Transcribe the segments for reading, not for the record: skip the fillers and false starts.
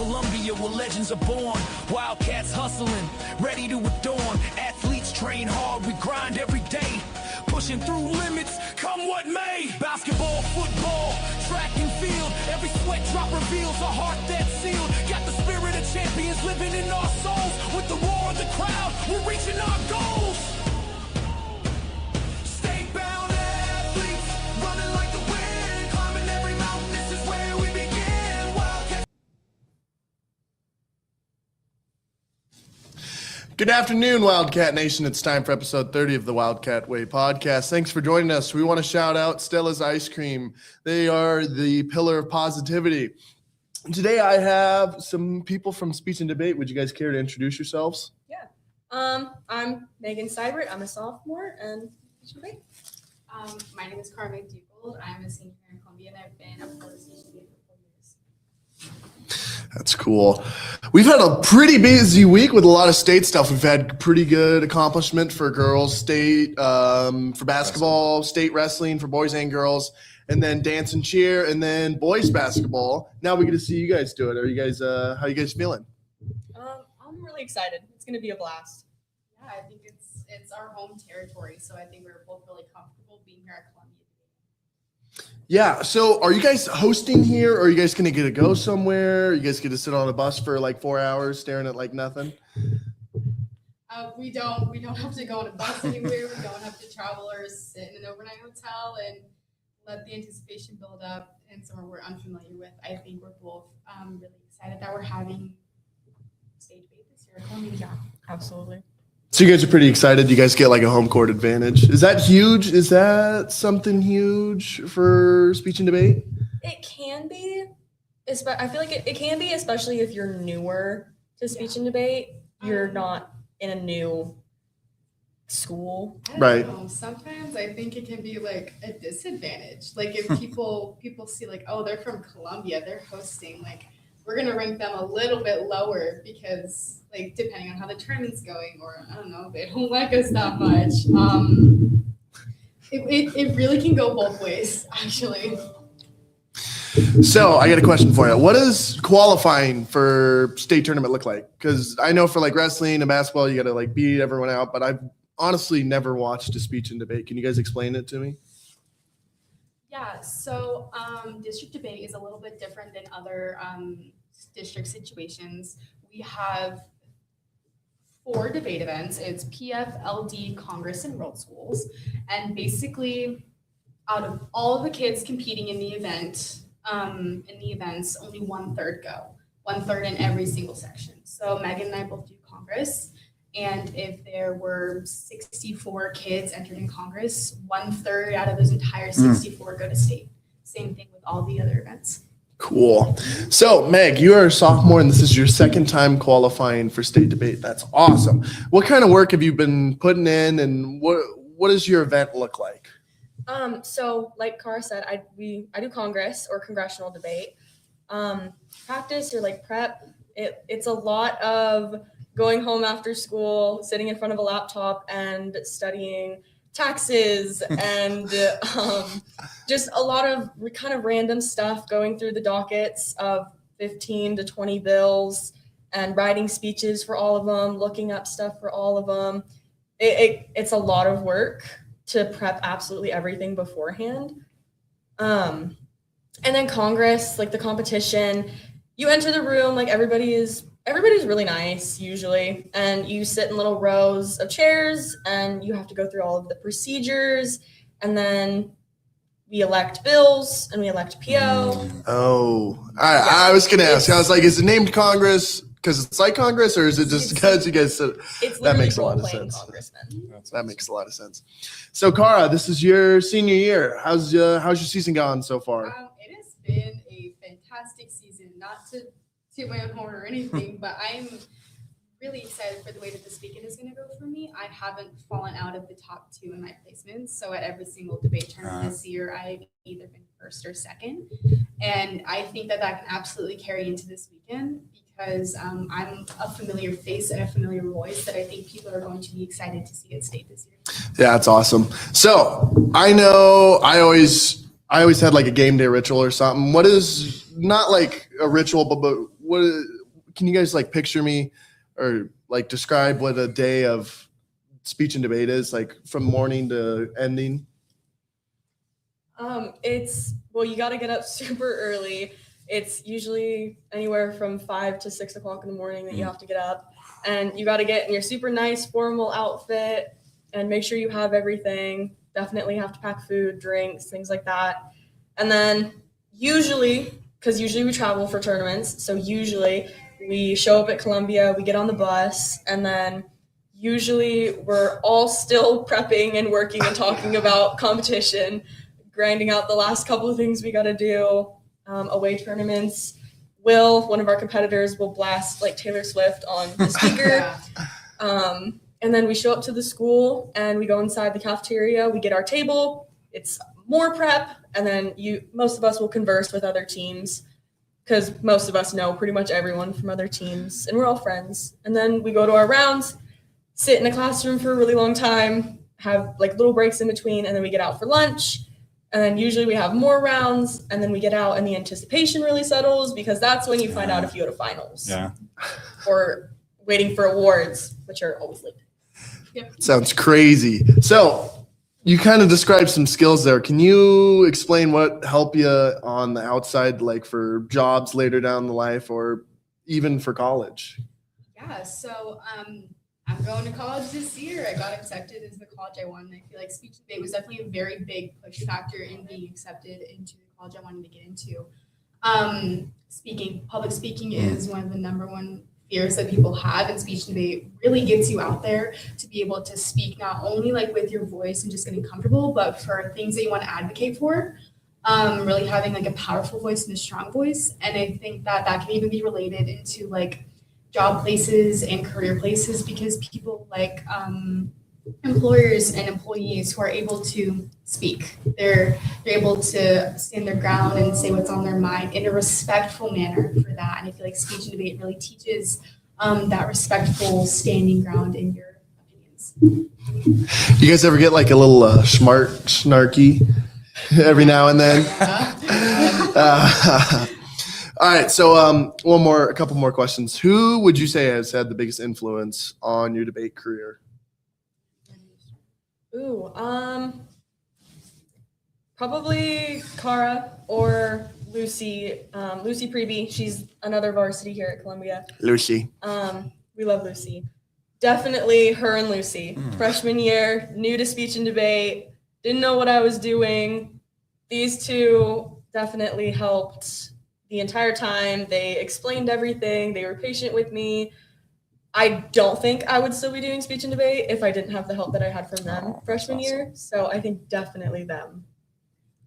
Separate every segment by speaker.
Speaker 1: Columbia where legends are born. Wildcats hustling, ready to adorn. Athletes train hard, we grind every day. Pushing through limits, come what may. Basketball, football, track and field. Every sweat drop reveals a heart that's sealed. Got the spirit of champions living in our souls. With the roar of the crowd, we're reaching our goals. State-bound athletes, running like the wind. Climbing every mountain, this is where we begin. Wildcat.
Speaker 2: Good afternoon, Wildcat Nation. It's time for episode 30 of the Wildcat Way Podcast. Thanks for joining us. We want to shout out Stella's Ice Cream. They are the pillar of positivity. Today I have some people from Speech and Debate. Would you guys care to introduce yourselves?
Speaker 3: Yeah. I'm Sibert. I'm a sophomore and Speech and Debate.
Speaker 4: My name is Cara McDougald. I'm a senior in Columbia, and I've been a part of Speech and Debate for 4 years.
Speaker 2: That's cool. We've had a pretty busy week with a lot of state stuff. We've had pretty good accomplishment for girls, state, for basketball, state wrestling for boys and girls, and then dance and cheer, and then boys basketball. Now we get to see you guys do it. Are you guys, how you guys feeling?
Speaker 3: I'm really excited. It's going to be a blast.
Speaker 4: Yeah, I think it's our home territory, so I think we're both really comfortable being here at Columbia.
Speaker 2: Yeah. So are you guys hosting here, or are you guys going to get to go somewhere? You guys get to sit on a bus for like 4 hours staring at like nothing?
Speaker 4: We don't have to go on a bus anywhere. We don't have to travel or sit in an overnight hotel and let the anticipation build up in somewhere we're unfamiliar with. I think we're both really excited that we're having state debate this year at Columbia.
Speaker 3: Yeah, absolutely.
Speaker 2: So you guys are pretty excited. You guys get like a home court advantage. Is that huge? Is that something huge for Speech and Debate?
Speaker 3: It can be. I feel like it can be, especially if you're newer to Speech and Debate. You're not in a new school.
Speaker 4: I don't
Speaker 2: Right.
Speaker 4: know. Sometimes I think it can be like a disadvantage. Like if people see like, oh, they're from Columbia, they're hosting, like we're gonna rank them a little bit lower because like depending on how the tournament's going, or I don't know, they don't like us that much. It really can go both ways, actually.
Speaker 2: So I got a question for you. What does qualifying for state tournament look like? Because I know for like wrestling and basketball, you got to like beat everyone out, but I've honestly never watched a Speech and Debate. Can you guys explain it to me?
Speaker 4: Yeah, so district debate is a little bit different than other district situations. We have 4 debate events. It's PF, LD, Congress, and World Schools. And basically, out of all of the kids competing in the events, only 1/3 go. 1/3 in every single section. So Megan and I both do Congress. And if there were 64 kids entered in Congress, 1/3 out of those entire 64 go to state. Same thing with all the other events.
Speaker 2: Cool. So Meg, you are a sophomore and this is your second time qualifying for state debate. That's awesome. What kind of work have you been putting in, and what does your event look like?
Speaker 3: So like Cara said, I do Congress or congressional debate. Practice or like prep, it's a lot of going home after school, sitting in front of a laptop and studying taxes and just a lot of kind of random stuff, going through the dockets of 15 to 20 bills and writing speeches for all of them, looking up stuff for all of them. It's a lot of work to prep absolutely everything beforehand. And then Congress, like the competition, you enter the room, like everybody's really nice usually, and you sit in little rows of chairs and you have to go through all of the procedures, and then we elect bills and we elect PO.
Speaker 2: Oh, I was going to ask. I was like, is it named Congress because it's like Congress, or is it just because you guys said that makes a lot of sense? That makes a lot of sense. So Cara, this is your senior year. How's your season gone so far?
Speaker 4: It has been a fantastic season, not to toot my own horn or anything, but I'm really excited for the way that this weekend is going to go for me. I haven't fallen out of the top 2 in my placements. So at every single debate tournament this year, I've either been first or second. And I think that can absolutely carry into this weekend because I'm a familiar face and a familiar voice that I think people are going to be excited to see at state this year.
Speaker 2: Yeah, that's awesome. So I know I always had like a game day ritual or something. What is not like a ritual, but what can you guys like picture me or like describe what a day of speech and debate is like from morning to ending?
Speaker 3: You got to get up super early. It's usually anywhere from 5 to 6 o'clock in the morning that you have to get up, and you got to get in your super nice formal outfit and make sure you have everything. Definitely have to pack food, drinks, things like that. And then usually we travel for tournaments, so usually we show up at Columbia, we get on the bus, and then usually we're all still prepping and working and talking about competition, grinding out the last couple of things we got to do. Away tournaments, one of our competitors will blast like Taylor Swift on the speaker. And then we show up to the school and we go inside the cafeteria, we get our table, it's more prep, and then most of us will converse with other teams because most of us know pretty much everyone from other teams and we're all friends. And then we go to our rounds, sit in a classroom for a really long time, have like little breaks in between, and then we get out for lunch. And then usually we have more rounds, and then we get out and the anticipation really settles because that's when you find out if you go to finals.
Speaker 5: Yeah.
Speaker 3: Or waiting for awards, which are always late.
Speaker 4: Yep.
Speaker 2: Sounds crazy. So you kind of described some skills there. Can you explain what help you on the outside, like for jobs later down the life or even for college?
Speaker 4: Yeah, so I'm going to college this year. I got accepted as the college I wanted. I feel like speech and debate was definitely a very big push factor in being accepted into the college I wanted to get into. Public speaking is one of the number one fears that people have, and speech and debate really gets you out there to be able to speak not only like with your voice and just getting comfortable, but for things that you want to advocate for. Really having like a powerful voice and a strong voice. And I think that can even be related into like job places and career places because people like employers and employees who are able to speak. They're able to stand their ground and say what's on their mind in a respectful manner for that. And I feel like speech and debate really teaches that respectful standing ground in your opinions.
Speaker 2: You guys ever get like a little snarky every now and then? All right, so a couple more questions. Who would you say has had the biggest influence on your debate career?
Speaker 3: Probably Cara or Lucy. Lucy Preby, she's another varsity here at Columbia.
Speaker 2: Lucy.
Speaker 3: We love Lucy. Definitely her and Lucy. Freshman year, new to speech and debate, didn't know what I was doing. These two definitely helped the entire time. They explained everything. They were patient with me. I don't think I would still be doing speech and debate if I didn't have the help that I had from them freshman year. So I think definitely them.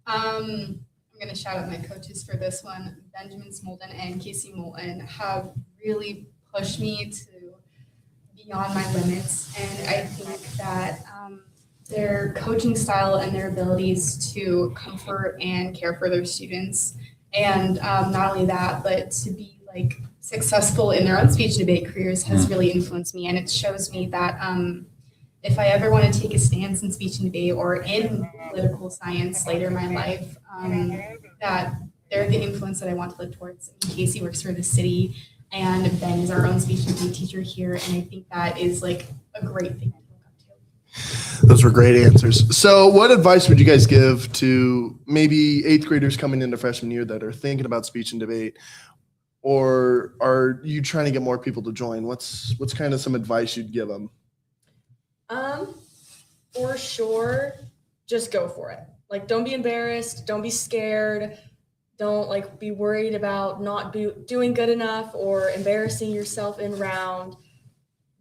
Speaker 4: I'm going to shout out my coaches for this one. Benjamin Smolden and Casey Moulton have really pushed me to beyond my limits. And I think that their coaching style and their abilities to comfort and care for their students, and not only that, but to be like successful in their own speech and debate careers has really influenced me. And it shows me that if I ever want to take a stance in speech and debate or in political science later in my life, that they're the influence that I want to look towards. I mean, Casey works for the city and Ben is our own speech and debate teacher here. And I think that is like a great thing to look up to.
Speaker 2: Those were great answers. So what advice would you guys give to maybe 8th graders coming into freshman year that are thinking about speech and debate? Or are you trying to get more people to join? What's kind of some advice you'd give them?
Speaker 3: For sure, just go for it. Like, don't be embarrassed. Don't be scared. Don't like be worried about not doing good enough or embarrassing yourself in round.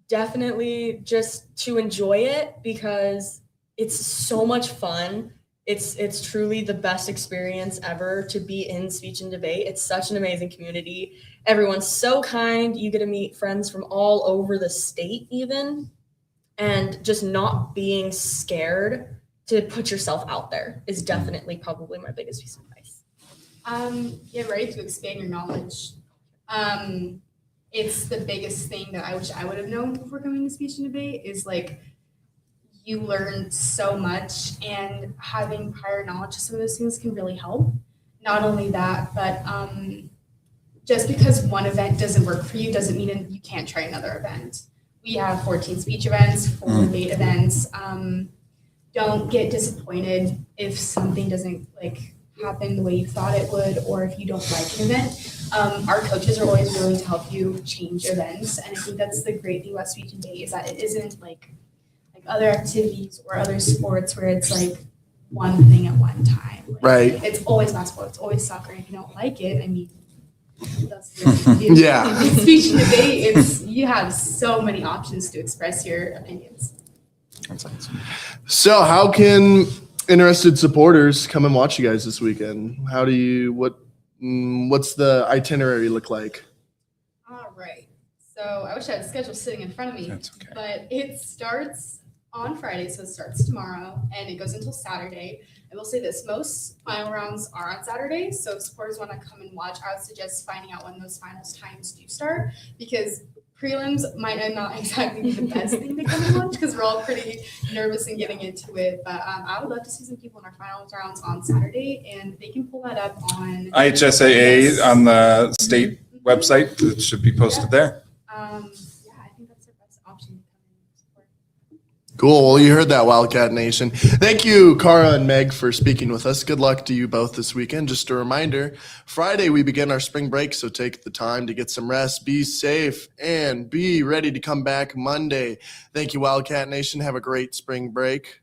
Speaker 3: Definitely just to enjoy it because it's so much fun. It's truly the best experience ever to be in speech and debate. It's such an amazing community. Everyone's so kind. You get to meet friends from all over the state even. And just not being scared to put yourself out there is definitely probably my biggest piece of advice.
Speaker 4: Get ready to expand your knowledge. It's the biggest thing that I wish I would have known before coming to speech and debate is like you learn so much, and having prior knowledge of some of those things can really help. Not only that, but just because one event doesn't work for you doesn't mean you can't try another event. We have 14 speech events, 4 debate events. Don't get disappointed if something doesn't happen the way you thought it would, or if you don't like an event. Our coaches are always willing to help you change events, and I think that's the great thing about speech and debate is that it isn't like other activities or other sports where it's one thing at one time.
Speaker 2: Right.
Speaker 4: It's always basketball. It's always soccer. If you don't like it, I mean, that's
Speaker 2: yeah.
Speaker 4: In speech and debate, you have so many options to express your opinions.
Speaker 5: That's awesome.
Speaker 2: So how can interested supporters come and watch you guys this weekend? What's the itinerary look like?
Speaker 4: All right. So I wish I had a schedule sitting in front of me.
Speaker 5: That's okay.
Speaker 4: But it starts on Friday, so it starts tomorrow, and it goes until Saturday. I will say this, most final rounds are on Saturday, so if supporters want to come and watch, I would suggest finding out when those finals times do start, because prelims might not exactly be the best thing to come and watch, because we're all pretty nervous in getting into it, but I would love to see some people in our finals rounds on Saturday, and they can pull that up on
Speaker 5: IHSAA on the state website. It should be posted there.
Speaker 4: I think that's their best option to come and support.
Speaker 2: Cool. Well, you heard that, Wildcat Nation. Thank you, Cara and Meg, for speaking with us. Good luck to you both this weekend. Just a reminder, Friday we begin our spring break, so take the time to get some rest, be safe, and be ready to come back Monday. Thank you, Wildcat Nation. Have a great spring break.